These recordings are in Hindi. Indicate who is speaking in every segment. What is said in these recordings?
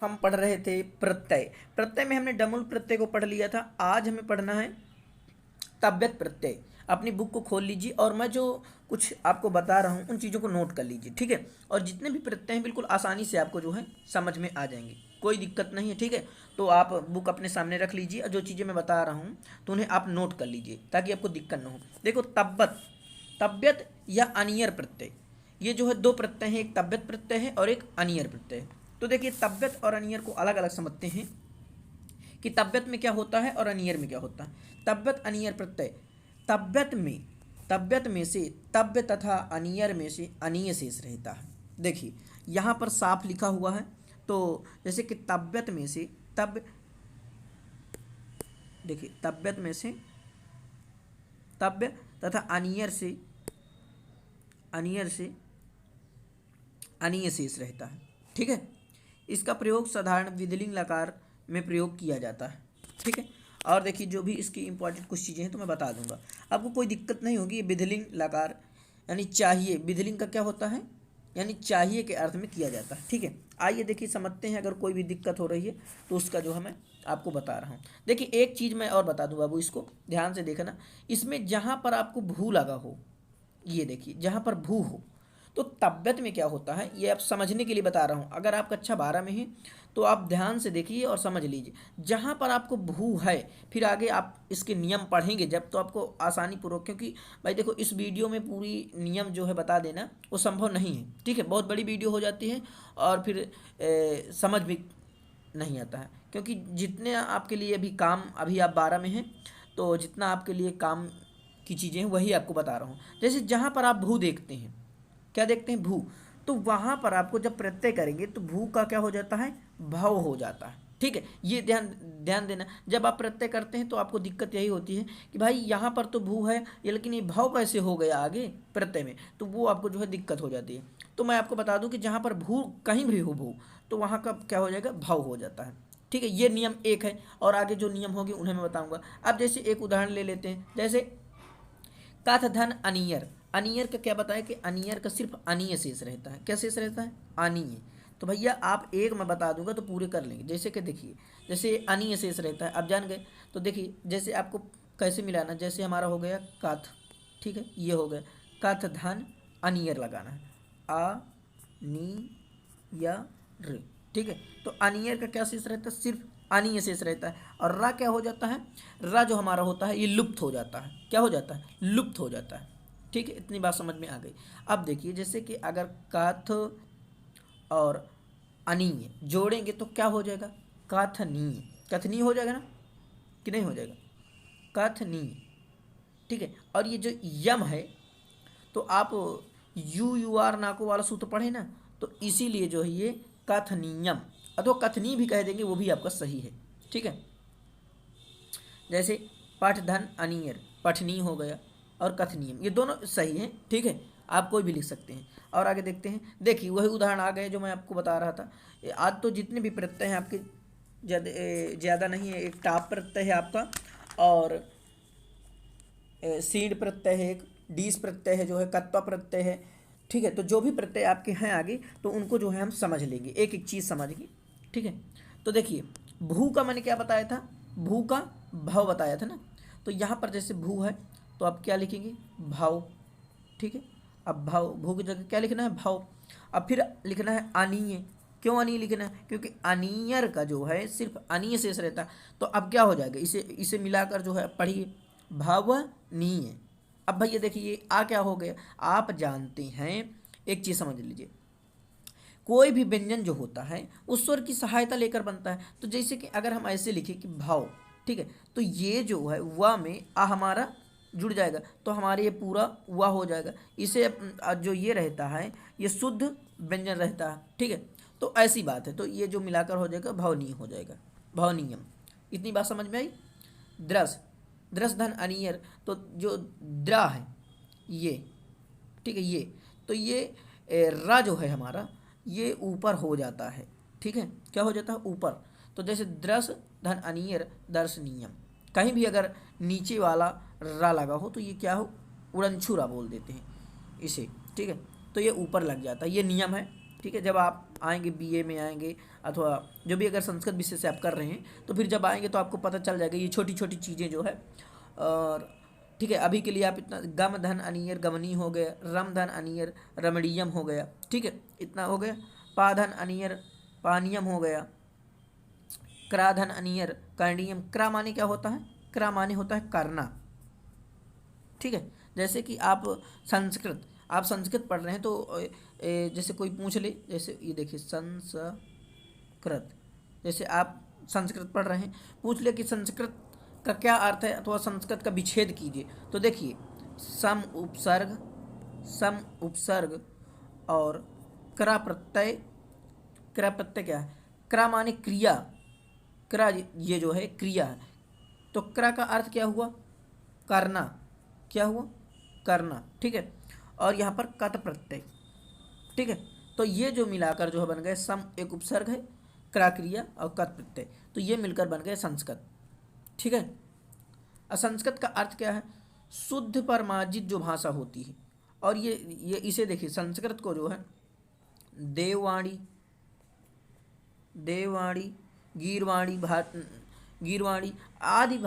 Speaker 1: हम पढ़ रहे थे प्रत्यय। प्रत्यय में हमने डमूल प्रत्यय को पढ़ लिया था। आज हमें पढ़ना है तव्यत प्रत्यय। अपनी बुक को खोल लीजिए और मैं जो कुछ आपको बता रहा हूँ उन चीज़ों को नोट कर लीजिए, ठीक है। और जितने भी प्रत्यय हैं बिल्कुल आसानी से आपको जो है समझ में आ जाएंगे, कोई दिक्कत नहीं है, ठीक है। तो आप बुक अपने सामने रख लीजिए और जो चीज़ें मैं बता रहा हूँ तो उन्हें आप नोट कर लीजिए ताकि आपको दिक्कत ना हो। देखो तब्बत, तव्यत या अनियर प्रत्यय, ये जो है दो प्रत्यय हैं, एक तव्यत प्रत्यय है और एक अनियर प्रत्यय है। तो देखिए तव्यत और अनियर को अलग अलग समझते हैं कि तव्यत में क्या होता है और अनियर में क्या होता है। तव्यत अनियर प्रत्यय, तव्यत में से तव्य तथा अनियर में से अनीय शेष रहता है। देखिए यहाँ पर साफ लिखा हुआ है, तो जैसे कि तव्यत में से तव्य, देखिए तव्यत में से तव्य तथा अनियर से अनीय शेष रहता है, ठीक है। इसका प्रयोग साधारण विधिलिंग लकार में प्रयोग किया जाता है, ठीक है। और देखिए जो भी इसकी इंपॉर्टेंट कुछ चीज़ें हैं तो मैं बता दूंगा, आपको कोई दिक्कत नहीं होगी। ये विधिलिंग लकार यानी चाहिए, विधिलिंग का क्या होता है यानी चाहिए के अर्थ में किया जाता है, ठीक है। आइए देखिए समझते हैं, अगर कोई भी दिक्कत हो रही है तो उसका जो है मैं आपको बता रहा हूँ। देखिए एक चीज़ मैं और बता दूँ बाबू, इसको ध्यान से देखना। इसमें जहाँ पर आपको भू लगा हो, ये देखिए जहाँ पर भू हो, तो तव्यत में क्या होता है ये आप समझने के लिए बता रहा हूँ। अगर आप कक्षा 12 में हैं तो आप ध्यान से देखिए और समझ लीजिए। जहाँ पर आपको भू है, फिर आगे आप इसके नियम पढ़ेंगे जब तो आपको आसानी पूर्वक, क्योंकि भाई देखो इस वीडियो में पूरी नियम जो है बता देना वो संभव नहीं है, ठीक है। बहुत बड़ी वीडियो हो जाती है और फिर समझ भी नहीं आता है, क्योंकि जितने आपके लिए अभी काम, अभी आप 12 में हैं तो जितना आपके लिए काम की चीज़ें हैं वही आपको बता रहा हूँ। जैसे जहाँ पर आप भू देखते हैं, क्या देखते हैं भू, तो वहाँ पर आपको जब प्रत्यय करेंगे तो भू का क्या हो जाता है, भव हो जाता है, ठीक है। ये ध्यान ध्यान देना। जब आप प्रत्यय करते हैं तो आपको दिक्कत यही होती है कि भाई यहाँ पर तो भू है ये, लेकिन ये भव कैसे हो गया आगे प्रत्यय में, तो वो आपको जो है दिक्कत हो जाती है। तो मैं आपको बता दूं कि जहाँ पर भू कहीं भी हो भू, तो वहाँ का क्या हो जाएगा, भव हो जाता है, ठीक है। ये नियम एक है और आगे जो नियम होंगे उन्हें मैं बताऊंगा। अब जैसे एक उदाहरण ले लेते हैं, जैसे कथ धन अनियर। अनियर का क्या बताया कि अनियर का सिर्फ अनीय शेष रहता है। क्या शेष रहता है, अनीय। तो भैया आप एक मैं बता दूंगा तो पूरे कर लेंगे। जैसे कि देखिए जैसे अनीय शेष रहता है, आप जान गए। तो देखिए जैसे आपको कैसे मिलाना, जैसे हमारा हो गया कथ, ठीक है, ये हो गया कथ धन अनियर लगाना है, आ नी या रे, ठीक है। तो अनियर का क्या शेष रहता है, सिर्फ अनीय शेष रहता है। और रा क्या हो जाता है, रा जो हमारा होता है ये लुप्त हो जाता है। क्या हो जाता है, लुप्त हो जाता है, ठीक है। इतनी बात समझ में आ गई। अब देखिए जैसे कि अगर कथ और अनीय जोड़ेंगे तो क्या हो जाएगा, कथनीय। कथनीय हो जाएगा ना कि नहीं हो जाएगा, कथनीय, ठीक है। और ये जो यम है, तो आप यू आर नाको वाला सूत्र पढ़े ना, तो इसीलिए जो है ये कथनीयम, अथवा कथनी भी कह देंगे वो भी आपका सही है, ठीक है। जैसे पठ धन अनियर, पठनी हो गया, और कथनीयम, ये दोनों सही हैं, ठीक है। आप कोई भी लिख सकते हैं। और आगे देखते हैं, देखिए वही उदाहरण आ गए जो मैं आपको बता रहा था। आज तो जितने भी प्रत्यय हैं आपके ज़्यादा नहीं है। एक टाप प्रत्यय है आपका, और सीड प्रत्यय है, एक डीस प्रत्यय है जो है, कत्वा प्रत्यय है, ठीक है। तो जो भी प्रत्यय आपके हैं आगे, तो उनको जो है हम समझ लेंगे, एक एक चीज़ समझेंगे, ठीक है। तो देखिए भू का मैंने क्या बताया था, भू का भाव बताया था ना। तो यहाँ पर जैसे भू है तो आप क्या लिखेंगे, भाव, ठीक है। अब भाव, भू की जगह क्या लिखना है, भाव। अब फिर लिखना है अनीय। क्यों अनीय लिखना है, क्योंकि अनीयर का जो है सिर्फ अनीय शेष रहता है। तो अब क्या हो जाएगा, इसे इसे मिलाकर जो है पढ़िए, भावनीय। अब भैया देखिए आ क्या हो गया, आप जानते हैं, एक चीज़ समझ लीजिए, कोई भी व्यंजन जो होता है उस स्वर की सहायता लेकर बनता है। तो जैसे कि अगर हम ऐसे लिखें कि भाव, ठीक है, तो ये जो है व में आ हमारा जुड़ जाएगा, तो हमारे ये पूरा व हो जाएगा। इसे जो ये रहता है ये शुद्ध व्यंजन रहता है, ठीक है। तो ऐसी बात है, तो ये जो मिलाकर हो जाएगा भावनीय हो जाएगा, भावनीयम। इतनी बात समझ में आई। द्रस, द्रस धन अनियर, तो जो द्रा है ये, ठीक है, ये तो ये रा जो है हमारा ये ऊपर हो जाता है, ठीक है। क्या हो जाता है, ऊपर। तो जैसे द्रस धन अनियर दर्शनीयम, कहीं भी अगर नीचे वाला रा लगा हो तो ये क्या हो, उड़नछू रा बोल देते हैं इसे, ठीक है। तो ये ऊपर लग जाता है, ये नियम है, ठीक है। जब आप आएंगे बीए में आएंगे, अथवा जो भी अगर संस्कृत विषय से आप कर रहे हैं तो फिर जब आएंगे तो आपको पता चल जाएगा ये छोटी छोटी चीज़ें जो है। और ठीक है, अभी के लिए आप इतना, गम धन अनियर गमनी हो गया, रम धन अनियर रमणीयम हो गया, ठीक है, इतना हो गया। पाधन अनियर पानीयम हो गया, क्राधन अनियर करणीयम। क्रा माने क्या होता है? क्रा माने होता है करना, ठीक है। जैसे कि आप संस्कृत पढ़ रहे हैं तो जैसे कोई पूछ ले, जैसे ये देखिए संस्कृत, जैसे आप संस्कृत पढ़ रहे हैं, पूछ ले कि संस्कृत का क्या अर्थ है, अथवा संस्कृत का विच्छेद कीजिए, तो देखिए सम उपसर्ग और क्रा प्रत्यय। क्रा प्रत्यय क्या है? क्रा माने क्रिया, क्रा ये जो है क्रिया है, तो क्रा का अर्थ क्या हुआ? करना। क्या हुआ? करना, ठीक है। और यहाँ पर कत प्रत्यय, ठीक है। तो ये जो मिलाकर जो है बन गए सम, एक उपसर्ग है, क्रा क्रिया और कत प्रत्यय, तो ये मिलकर बन गए संस्कृत, ठीक है। संस्कृत का अर्थ क्या है? शुद्ध पर मार्जित जो भाषा होती है। और ये इसे देखिए, संस्कृत को जो है देववाणी, गीरवाणी आदि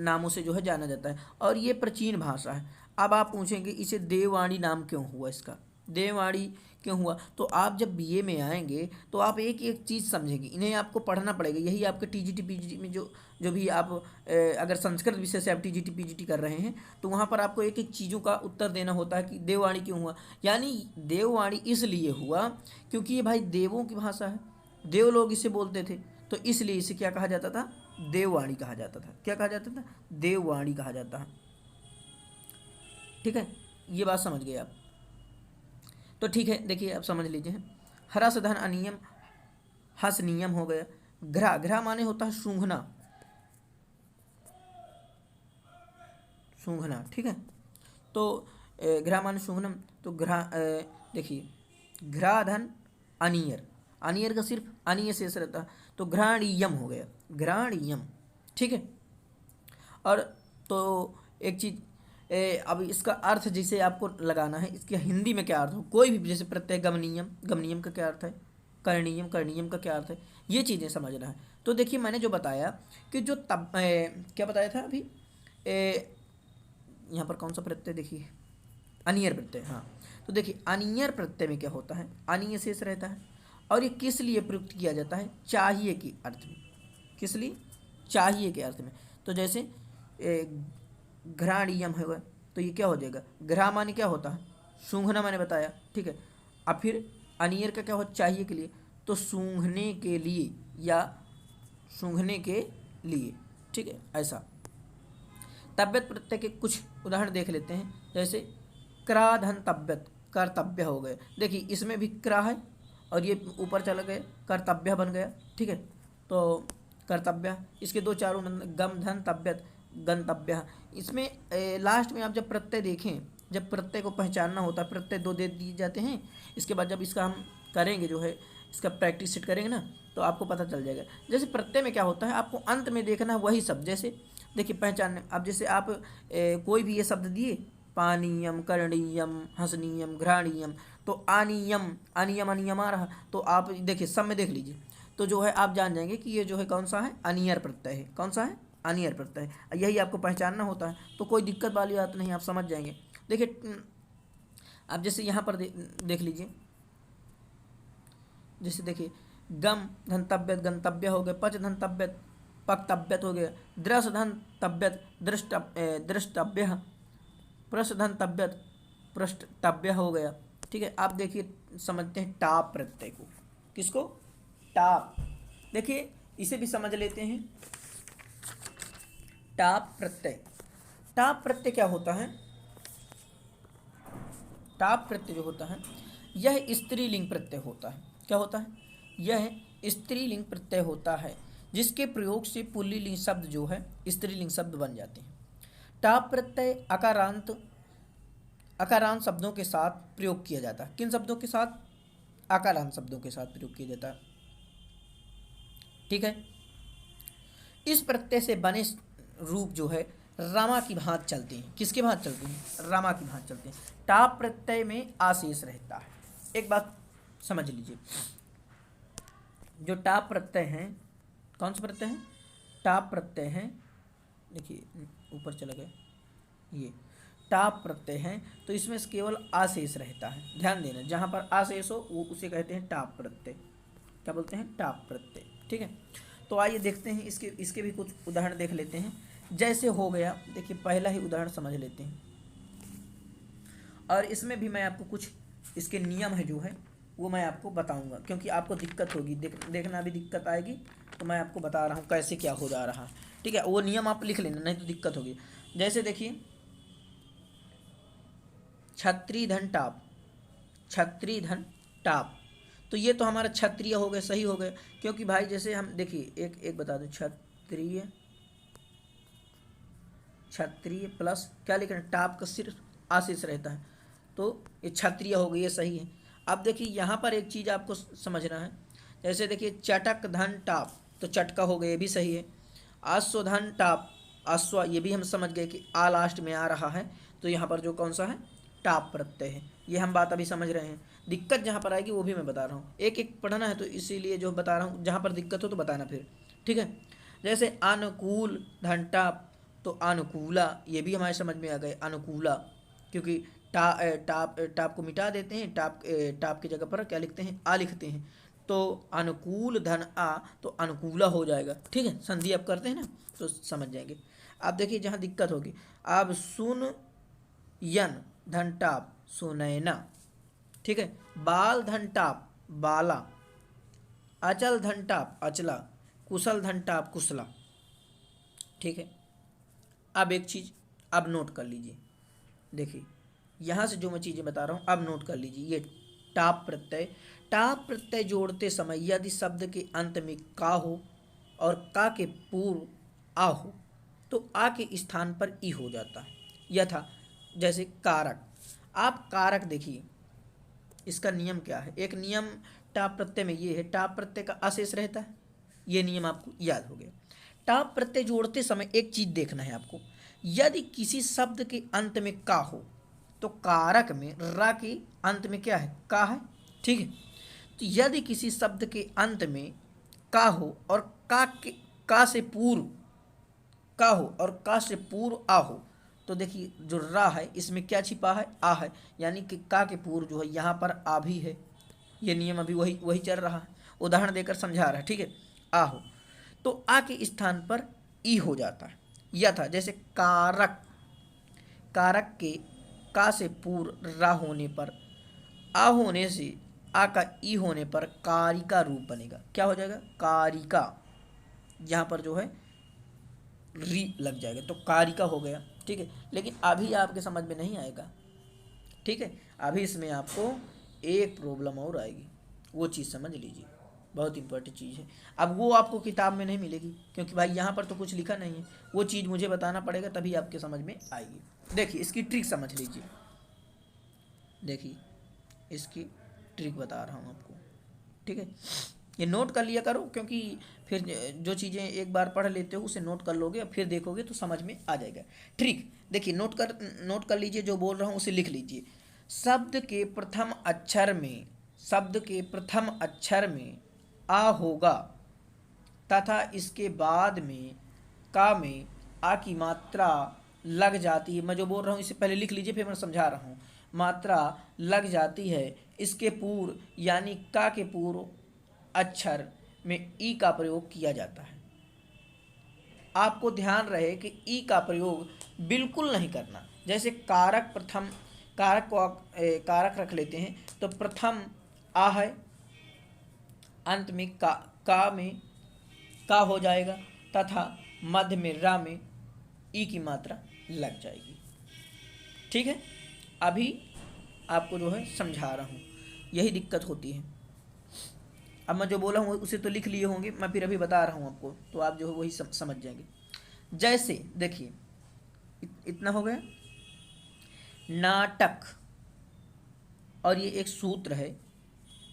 Speaker 1: नामों से जो है जाना जाता है, और ये प्राचीन भाषा है। अब आप पूछेंगे इसे देववाणी नाम क्यों हुआ? इसका देववाणी क्यों हुआ? तो आप जब बीए में आएंगे तो आप एक एक चीज़ समझेंगे, इन्हें आपको पढ़ना पड़ेगा। यही आपके टीजीटी पीजीटी में जो भी आप अगर संस्कृत विषय से आप टीजीटी पीजीटी कर रहे हैं तो वहाँ पर आपको एक एक चीज़ों का उत्तर देना होता है कि देववाणी क्यों हुआ। यानी देववाणी इसलिए हुआ क्योंकि ये भाई देवों की भाषा है, देव लोग इसे बोलते थे, तो इसलिए इसे क्या कहा जाता था? देववाणी कहा जाता था। क्या कहा जाता था? देववाणी कहा जाता है, ठीक है। ये बात समझ गए आप? तो ठीक है, देखिए अब समझ लीजिए, हरस धन अनियम हस नियम हो गया। घ्रा, घ्रा माने होता है सूंघना, सूंघना, ठीक है। तो घ्रा माने सूंघनम, तो घ्रा देखिए घ्रा धन अनियर, अनियर का सिर्फ अनिय शेष रहता है, तो घ्राणीयम हो गया, घ्राणीयम, ठीक है। और तो एक चीज़, अब इसका अर्थ जिसे आपको लगाना है, इसके हिंदी में क्या अर्थ हो, कोई भी, जैसे प्रत्यय गमनीयम, गमनीयम का क्या अर्थ है? करणीयम, करणीयम का क्या अर्थ है? ये चीज़ें समझना है। तो देखिए मैंने जो बताया कि जो क्या बताया था अभी, यहाँ पर कौन सा प्रत्यय देखिए, अनियर प्रत्यय, हाँ। तो देखिए अनियर प्रत्यय में क्या होता है? अनिय शेष रहता है, और ये किस लिए प्रयुक्त किया जाता है? चाहिए के अर्थ में। किस लिए? चाहिए के अर्थ में। तो जैसे घ्राणीयम है, तो ये क्या हो जाएगा? घ्रा माने क्या होता है? सूंघना, मैंने बताया, ठीक है। अब फिर अनियर का क्या हो? चाहिए के लिए, तो सूंघने के लिए या सूंघने के लिए, ठीक है, ऐसा। तब्यत प्रत्यय के कुछ उदाहरण देख लेते हैं, जैसे क्राधन तब्यत, कर्तव्य हो गए। देखिए इसमें भी क्रा है और ये ऊपर चला गया, कर्तव्य बन गया, ठीक है। तो कर्तव्य, इसके दो चारों गम धन तब्यत, गंतव्य। इसमें लास्ट में आप जब प्रत्यय देखें, जब प्रत्यय को पहचानना होता है, प्रत्यय दो दे दिए जाते हैं, इसके बाद जब इसका हम करेंगे जो है, इसका प्रैक्टिस सेट करेंगे ना, तो आपको पता चल जाएगा। जैसे प्रत्यय में क्या होता है, आपको अंत में देखना है वही शब्द। जैसे देखिए पहचानने, अब जैसे आप कोई भी ये शब्द दिए, पानीयम, करणीयम, हसनीयम, घ्राणीयम, तो आनियम, अनियम, अनियम आ रहा, तो आप देखिए सब में देख लीजिए, तो जो है आप जान जाएंगे कि ये जो है कौन सा है? अनियर प्रत्यय है। कौन सा है? अनियर प्रत्यय। यही आपको पहचानना होता है, तो कोई दिक्कत वाली बात नहीं, आप समझ जाएंगे। देखिए अब जैसे यहाँ पर देख लीजिए, जैसे देखिए गम धन तब्यत, गंतव्य हो गया। पच धन तब्यत, पक्तव्यत हो गया। दृश धन तब्यत, दृष्टव्य। प्रश्न धन तब्यत, पृष्ठव्य हो गया, ठीक है। आप देखिए समझते हैं टाप प्रत्यय को। किसको? टाप। देखिए इसे भी समझ लेते हैं। टाप प्रत्यय, टाप प्रत्यय क्या होता है? टाप प्रत्यय जो होता है, यह स्त्रीलिंग प्रत्यय होता है। क्या होता है? यह स्त्रीलिंग प्रत्यय होता है, जिसके प्रयोग से पुल्लिंग शब्द जो है स्त्रीलिंग शब्द बन जाते हैं। टाप प्रत्यय अकारांत शब्दों के साथ प्रयोग किया जाता है। किन शब्दों के साथ? अकारांत शब्दों के साथ प्रयोग किया जाता है, ठीक है। इस प्रत्यय से बने रूप जो है रमा की भांति चलते हैं। किसके भांति चलते हैं? रमा की भांति चलते हैं। टाप प्रत्यय में आशेष रहता है। एक बात समझ लीजिए, जो टाप प्रत्यय हैं, कौन से प्रत्यय हैं? टाप प्रत्यय हैं। देखिए ऊपर चला गया, ये टाप प्रत्यय हैं, तो इसमें केवल आशेष रहता है। ध्यान देना, जहाँ पर आशेष हो वो उसे कहते हैं टाप प्रत्यय। क्या बोलते हैं? टाप प्रत्यय। ठीक है, तो आइए देखते हैं इसके भी कुछ उदाहरण देख लेते हैं। जैसे हो गया, देखिए पहला ही उदाहरण समझ लेते हैं, और इसमें भी मैं आपको कुछ इसके नियम है जो है वो मैं आपको बताऊंगा, क्योंकि आपको दिक्कत होगी, देखना भी दिक्कत आएगी, तो मैं आपको बता रहा हूँ कैसे क्या हो जा रहा है। ठीक है, वो नियम आप लिख लेना, नहीं तो दिक्कत होगी। जैसे देखिए छत्री धन टाप, छत्री धन टाप, तो ये तो हमारा क्षत्रिय हो गए, सही हो गए, क्योंकि भाई जैसे हम देखिए एक एक बता दो, क्षत्रिय, क्षत्रिय प्लस क्या लिख रहे हैं? टाप का सिर्फ आशीष रहता है, तो ये क्षत्रिय हो गई, ये सही है। अब देखिए यहाँ पर एक चीज़ आपको समझना है, जैसे देखिए चटक धन टाप, तो चटका हो गया, ये भी सही है। अश्व धन टाप, अश्व, ये भी हम समझ गए कि आ लास्ट में आ रहा है, तो यहाँ पर जो कौन सा है? टाप प्रत्यय है। ये हम बात अभी समझ रहे हैं। दिक्कत जहाँ पर आएगी वो भी मैं बता रहा हूँ, एक एक पढ़ना है, तो इसीलिए जो बता रहा हूँ, जहाँ पर दिक्कत हो तो बताना फिर। ठीक है, जैसे अनुकूल धन टाप, तो अनुकूला, ये भी हमारे समझ में आ गए, अनुकूला, क्योंकि टाप को मिटा देते हैं, टाप की जगह पर क्या लिखते हैं? आ लिखते हैं, तो अनुकूल धन आ, तो अनुकूला हो जाएगा। ठीक है, संधि आप करते हैं ना तो समझ जाएंगे। आप देखिए जहाँ दिक्कत होगी, अब सुन यन धन टाप, सुनैना। ठीक है, बाल धन टाप, बाला, अचल धन टाप, अचला, कुशल धन टाप, कुशला। ठीक है, अब एक चीज़ अब नोट कर लीजिए, देखिए यहाँ से जो मैं चीज़ें बता रहा हूँ अब नोट कर लीजिए। ये टाप प्रत्यय, टाप प्रत्यय जोड़ते समय यदि शब्द के अंत में का हो और का के पूर्व आ हो, तो आ के स्थान पर ई हो जाता है। यथा जैसे कारक, आप कारक देखिए, इसका नियम क्या है? एक नियम टाप प्रत्यय में ये है, टाप प्रत्यय का अशेष रहता है, ये नियम आपको याद हो गया। टाप प्रत्यय जोड़ते समय एक चीज देखना है आपको, यदि किसी शब्द के अंत में का हो, तो कारक में रा के अंत में क्या है? का है। ठीक है, तो यदि किसी शब्द के अंत में का हो और का से पूर्व का हो और का से पूर्व आ हो, तो देखिए जो रा है इसमें क्या छिपा है? आ है, यानी कि का के पूर्व जो है यहाँ पर आ भी है। ये नियम अभी वही वही चल रहा है, उदाहरण देकर समझा रहा है। ठीक है, आ हो तो आ के स्थान पर ई हो जाता है। यथा जैसे कारक, कारक के का से पूर्व रा होने पर, आ होने से आ का ई होने पर कारिका रूप बनेगा। क्या हो जाएगा? कारिका, यहाँ पर जो है री लग जाएगा, तो कारिका हो गया। ठीक है, लेकिन अभी आपके समझ में नहीं आएगा। ठीक है, अभी इसमें आपको एक प्रॉब्लम और आएगी, वो चीज़ समझ लीजिए, बहुत इंपॉर्टेंट चीज़ है। अब वो आपको किताब में नहीं मिलेगी, क्योंकि भाई यहाँ पर तो कुछ लिखा नहीं है, वो चीज़ मुझे बताना पड़ेगा, तभी आपके समझ में आएगी। देखिए इसकी ट्रिक समझ लीजिए, देखिए इसकी ट्रिक बता रहा हूँ आपको। ठीक है, ये नोट कर लिया करो, क्योंकि फिर जो चीज़ें एक बार पढ़ लेते हो उसे नोट कर लोगे, फिर देखोगे तो समझ में आ जाएगा। ट्रिक देखिए, नोट कर लीजिए, जो बोल रहा हूँ उसे लिख लीजिए। शब्द के प्रथम अक्षर में, शब्द के प्रथम अक्षर में आ होगा तथा इसके बाद में का में आ की मात्रा लग जाती है। मैं जो बोल रहा हूँ इसे पहले लिख लीजिए, फिर मैं समझा रहा हूँ। मात्रा लग जाती है इसके पूर्व, यानी का के पूर्व अक्षर में ई का प्रयोग किया जाता है। आपको ध्यान रहे कि ई का प्रयोग बिल्कुल नहीं करना। जैसे कारक प्रथम, कारक को कारक रख लेते हैं, तो प्रथम आ है, अंत में का में का हो जाएगा, तथा मध्य में रा में ई की मात्रा लग जाएगी। ठीक है, अभी आपको जो है समझा रहा हूँ, यही दिक्कत होती है। अब मैं जो बोला हूँ उसे तो लिख लिए होंगे, मैं फिर अभी बता रहा हूँ आपको, तो आप जो है वही समझ जाएंगे। जैसे देखिए इतना हो गया नाटक, और ये एक सूत्र है,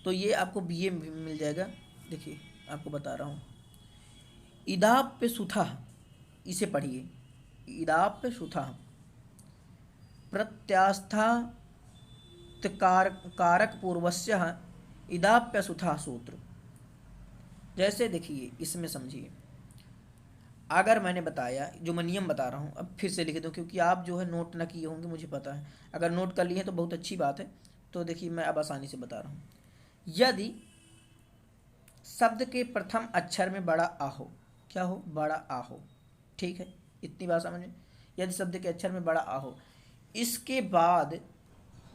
Speaker 1: तो ये आपको बीए में मिल जाएगा। देखिए आपको बता रहा हूँ, इदाप्य सुथा, इसे पढ़िए, इदाप्य सुथा, प्रत्यास्था कारक पूर्वस्य इदाप्य सुथा सूत्र। जैसे देखिए इसमें समझिए, अगर मैंने बताया जो मैं नियम बता रहा हूँ, अब फिर से लिख दूँ क्योंकि आप जो है नोट ना किए होंगे मुझे पता है, अगर नोट कर लिए हैं तो बहुत अच्छी बात है। तो देखिए मैं अब आसानी से बता रहा हूँ। यदि शब्द के प्रथम अक्षर में बड़ा आ हो, क्या हो, बड़ा आ हो, ठीक है, इतनी बात समझ में। यदि शब्द के अक्षर में बड़ा आ हो, इसके बाद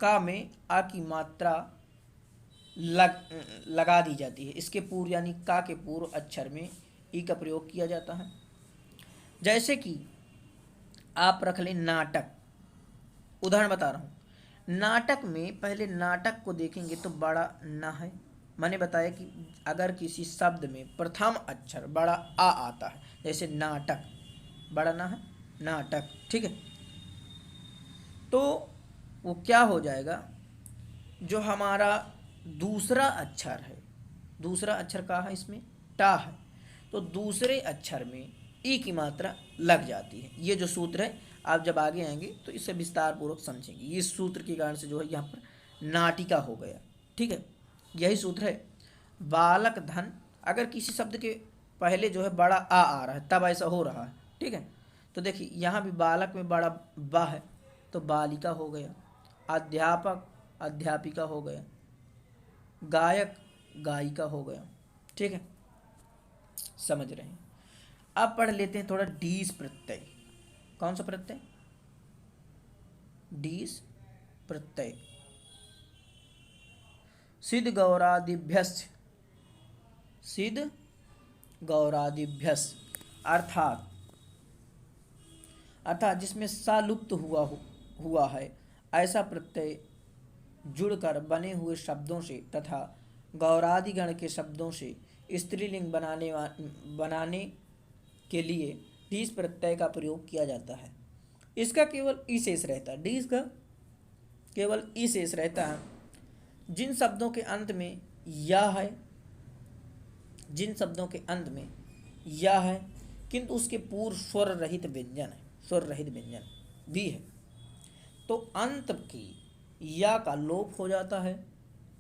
Speaker 1: का में आ की मात्रा लगा दी जाती है। इसके पूर्व यानी का के पूर्व अक्षर में ई का प्रयोग किया जाता है। जैसे कि आप रख लें नाटक, उदाहरण बता रहा हूँ। नाटक में पहले नाटक को देखेंगे तो बड़ा न है। मैंने बताया कि अगर किसी शब्द में प्रथम अक्षर बड़ा आ आता है, जैसे नाटक, बड़ा ना है, नाटक, ठीक है, तो वो क्या हो जाएगा, जो हमारा दूसरा अक्षर है, दूसरा अक्षर का है इसमें, टा है, तो दूसरे अक्षर में ई की मात्रा लग जाती है। ये जो सूत्र है, आप जब आगे आएंगे तो इसे विस्तार पूर्वक समझेंगे। इस सूत्र के कारण से जो है यहाँ पर नाटिका हो गया, ठीक है, यही सूत्र है। बालक धन, अगर किसी शब्द के पहले जो है बड़ा आ रहा है तब ऐसा हो रहा है, ठीक है। तो देखिए यहाँ भी बालक में बड़ा बा है तो बालिका हो गया, अध्यापक अध्यापिका हो गया, गायक गायिका हो गया, ठीक है, समझ रहे हैं। अब पढ़ लेते हैं थोड़ा डीस प्रत्यय। कौन सा प्रत्यय, डीस प्रत्यय। सिद्ध गौरादिभ्यस्य, सिद्ध गौरादिभ्यस्य अर्थात जिसमें सा लुप्त हुआ है ऐसा प्रत्यय जुड़कर बने हुए शब्दों से तथा गौरादिगण के शब्दों से स्त्रीलिंग बनाने के लिए डीस प्रत्यय का प्रयोग किया जाता है। इसका केवल ई शेष रहता है, डीस का केवल ई शेष रहता है जिन शब्दों के अंत में या है, जिन शब्दों के अंत में या है किंतु उसके पूर्व स्वर रहित व्यंजन है, स्वर रहित व्यंजन भी है, तो अंत की या का लोप हो जाता है।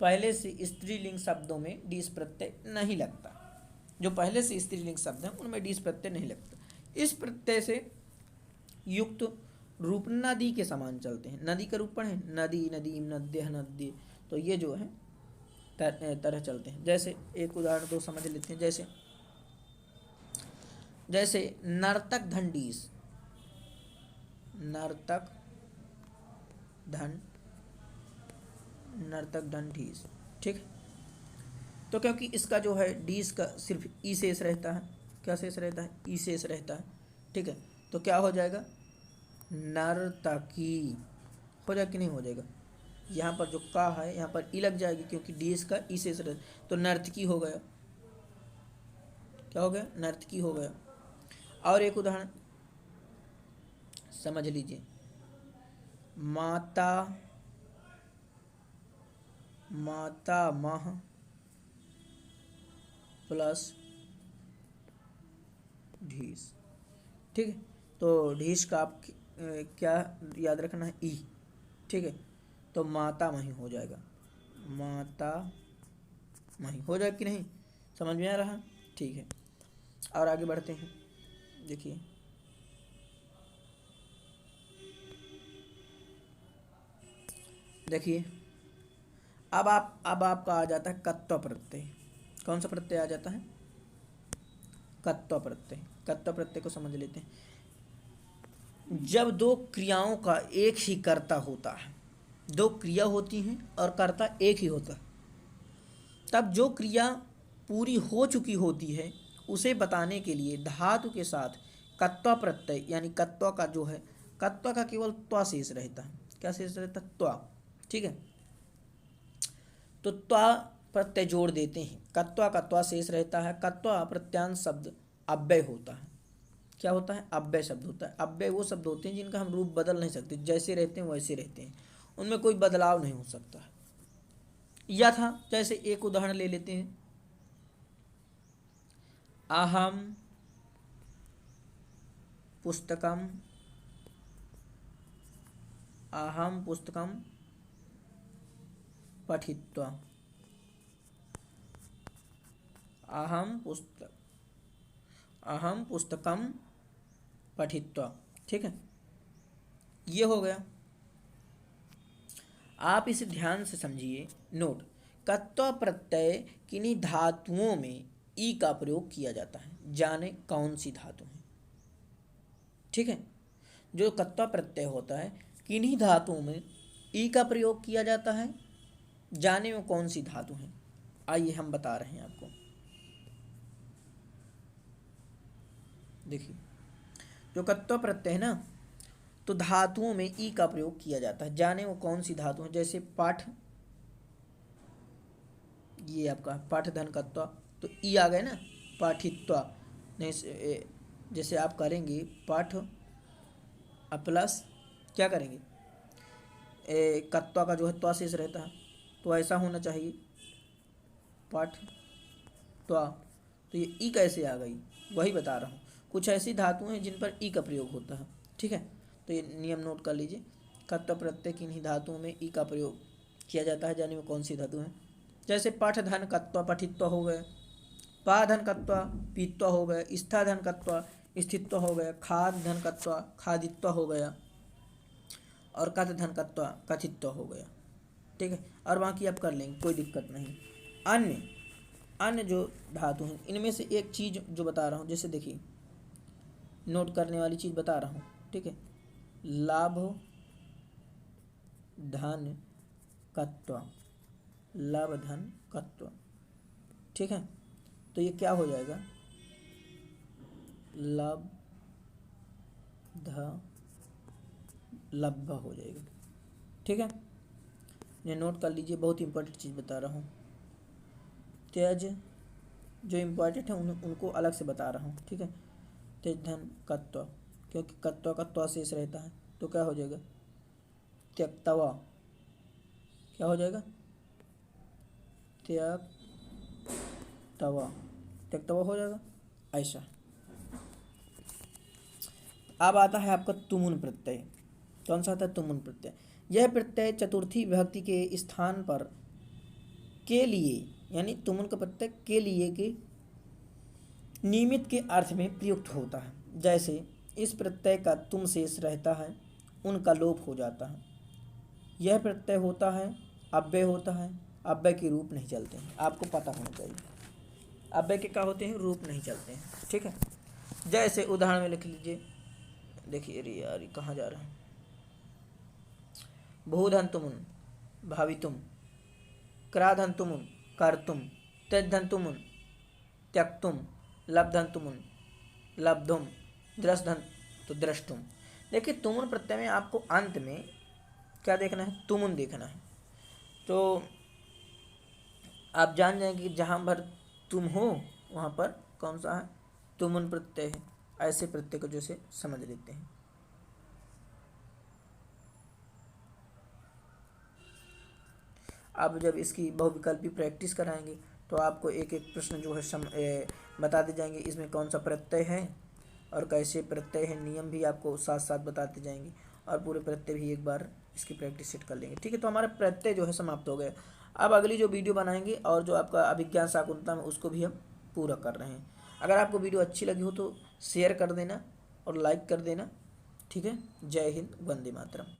Speaker 1: पहले से स्त्रीलिंग शब्दों में डीस प्रत्यय नहीं लगता, जो पहले से स्त्रीलिंग शब्द हैं उनमें डीस प्रत्यय नहीं लगता। इस प्रत्यय से युक्त रूप नदी के समान चलते हैं। नदी का रूप पढ़े, नदी, नदीम, नद्य, नद्य, तो ये जो है तरह चलते हैं। जैसे एक उदाहरण दो समझ लेते हैं। जैसे नर्तक धन डीस, नर्तक धन डीस, ठीक। तो क्योंकि इसका जो है डीस का सिर्फ ई शेष रहता है, क्या शेष रहता है, ई शेष रहता है, ठीक है, तो क्या हो जाएगा, नर्तकी हो जाएगा कि नहीं हो जाएगा। यहाँ पर जो का है यहाँ पर ई लग जाएगी क्योंकि डीस का ई शेष रहता, तो नर्तकी हो गया, क्या हो गया, नर्तकी हो गया। और एक उदाहरण समझ लीजिए, माता माह प्लस ढीस, ठीक है, तो ढीस का आप क्या याद रखना है, ई, ठीक है, तो माता मही हो जाएगा, माता मही हो जाएगा कि नहीं, समझ में आ रहा, ठीक है। और आगे बढ़ते हैं। देखिए अब आपका आ जाता है कत्व प्रत्यय। कौन सा प्रत्यय आ जाता है, कत्व प्रत्यय। कत्व प्रत्यय को समझ लेते हैं। जब दो क्रियाओं का एक ही कर्ता होता है, दो क्रिया होती हैं और कर्ता एक ही होता है, तब जो क्रिया पूरी हो चुकी होती है उसे बताने के लिए धातु के साथ कत्व प्रत्यय यानी कत्व का जो है, कत्व का केवल त्वा शेष रहता है। क्या शेष रहता है, त्वा, ठीक है, तो त्वा प्रत्यय जोड़ देते हैं, कत्वा का त्वा शेष रहता है। कत्वा प्रत्यांश शब्द अव्यय होता है। क्या होता है, अव्यय शब्द होता है। अव्यय वो शब्द होते हैं जिनका हम रूप बदल नहीं सकते, जैसे रहते हैं वैसे रहते हैं, उनमें कोई बदलाव नहीं हो सकता है। यथा, जैसे एक उदाहरण ले लेते हैं, अहम पुस्तकम पठित्वा, अहम पुस्तकम पठित्वा। ठीक है, ये हो गया। आप इसे ध्यान से समझिए। नोट, कत्वा प्रत्यय किन्हीं धातुओं में ई का प्रयोग किया जाता है, जाने कौन सी धातु है। ठीक है, जो कत्वा प्रत्यय होता है किन्हीं धातुओं में ई का प्रयोग किया जाता है, जाने में कौन सी धातु है। आइए हम बता रहे हैं आपको। देखिए, जो कत्वा प्रत्यय है ना, तो धातुओं में ई का प्रयोग किया जाता है, जाने वो कौन सी धातु है। जैसे पाठ, ये आपका पाठ धन कत्वा, तो ई आ गए ना, पाठित्वा। नहीं, जैसे आप करेंगे पाठ प्लस क्या करेंगे, कत्वा का जो है त्वा शेष रहता है, तो ऐसा होना चाहिए पाठ त्वा। तो ये ई कैसे आ गई, वही बता रहा हूँ। कुछ ऐसी धातुएं हैं जिन पर ई का प्रयोग होता है। ठीक है, तो ये नियम नोट कर लीजिए। कत्वा प्रत्यय किन्हीं धातुओं में ई का प्रयोग किया जाता है, जाने में कौन सी धातु है। जैसे पाठ धन कत्वा पठित्वा हो गए, पा धन कत्वा पीत्वा हो गए, स्था धन कत्वा स्थित्वा हो गया, खाद धन कत्वा खादित्वा हो गया, और कथ धन कत्वा कथित्वा हो गया। ठीक है, और बाकी आप कर लेंगे, कोई दिक्कत नहीं। अन्य जो धातु हैं, इनमें से एक चीज़ जो बता रहा हूँ, जैसे देखिए नोट करने वाली चीज़ बता रहा हूँ। ठीक है, लाभ धन कत्वा, लाभ धन कत्वा। ठीक है, तो ये क्या हो जाएगा, लब्ध लब्ध हो जाएगा। ठीक है, ये नोट कर लीजिए, बहुत इंपॉर्टेंट चीज़ बता रहा हूँ। तेज जो इम्पॉर्टेंट है उनको अलग से बता रहा हूँ। ठीक है, तेज धन कत्वा, क्योंकि कत्वा का त्वा शेष रहता है, तो क्या हो जाएगा, त्यक्तवा। क्या हो जाएगा, त्यक्तवा, त्यक्तवा हो जाएगा ऐसा। अब आता है आपका तुमुन प्रत्यय। कौन सा आता है, तुमुन प्रत्यय। यह प्रत्यय चतुर्थी विभक्ति के स्थान पर के लिए, यानी तुमुन का प्रत्यय के लिए के नियमित के अर्थ में प्रयुक्त होता है। जैसे इस प्रत्यय का तुम शेष रहता है, उनका लोप हो जाता है। यह प्रत्यय होता है, अव्यय होता है, अव्यय के रूप नहीं चलते हैं, आपको पता होना चाहिए। अव्यय के क्या होते हैं, रूप नहीं चलते हैं। ठीक है, जैसे उदाहरण में लिख लीजिए। देखिए, अरे यार ये कहाँ जा रहा है। भूधन तुमुन भावितुम, क्राधन तुमुन कर्तुम, त्यजधन तुमुन त्यक्तुम, लब्धन तुमुन लब्धुम, दृष्टधन तो दृष्टुम। देखिए, तुमुन प्रत्यय में आपको अंत में क्या देखना है, तुमुन देखना है। तो आप जान जाएंगे कि जहाँ पर तुम हो वहाँ पर कौन सा है, तुमुन प्रत्यय है। ऐसे प्रत्यय को जैसे समझ लेते हैं। आप जब इसकी बहुविकल्पी प्रैक्टिस कराएंगे तो आपको एक एक प्रश्न जो है बता दे जाएंगे, इसमें कौन सा प्रत्यय है और कैसे प्रत्यय है, नियम भी आपको साथ साथ बताते जाएंगे, और पूरे प्रत्यय भी एक बार इसकी प्रैक्टिस सेट कर लेंगे। ठीक है, तो हमारा प्रत्यय जो है समाप्त हो गया। अब अगली जो वीडियो बनाएंगे और जो आपका अभिज्ञान शाकुंतलम है उसको भी हम पूरा कर रहे हैं। अगर आपको वीडियो अच्छी लगी हो तो शेयर कर देना और लाइक कर देना। ठीक है, जय हिंद, वंदे मातरम।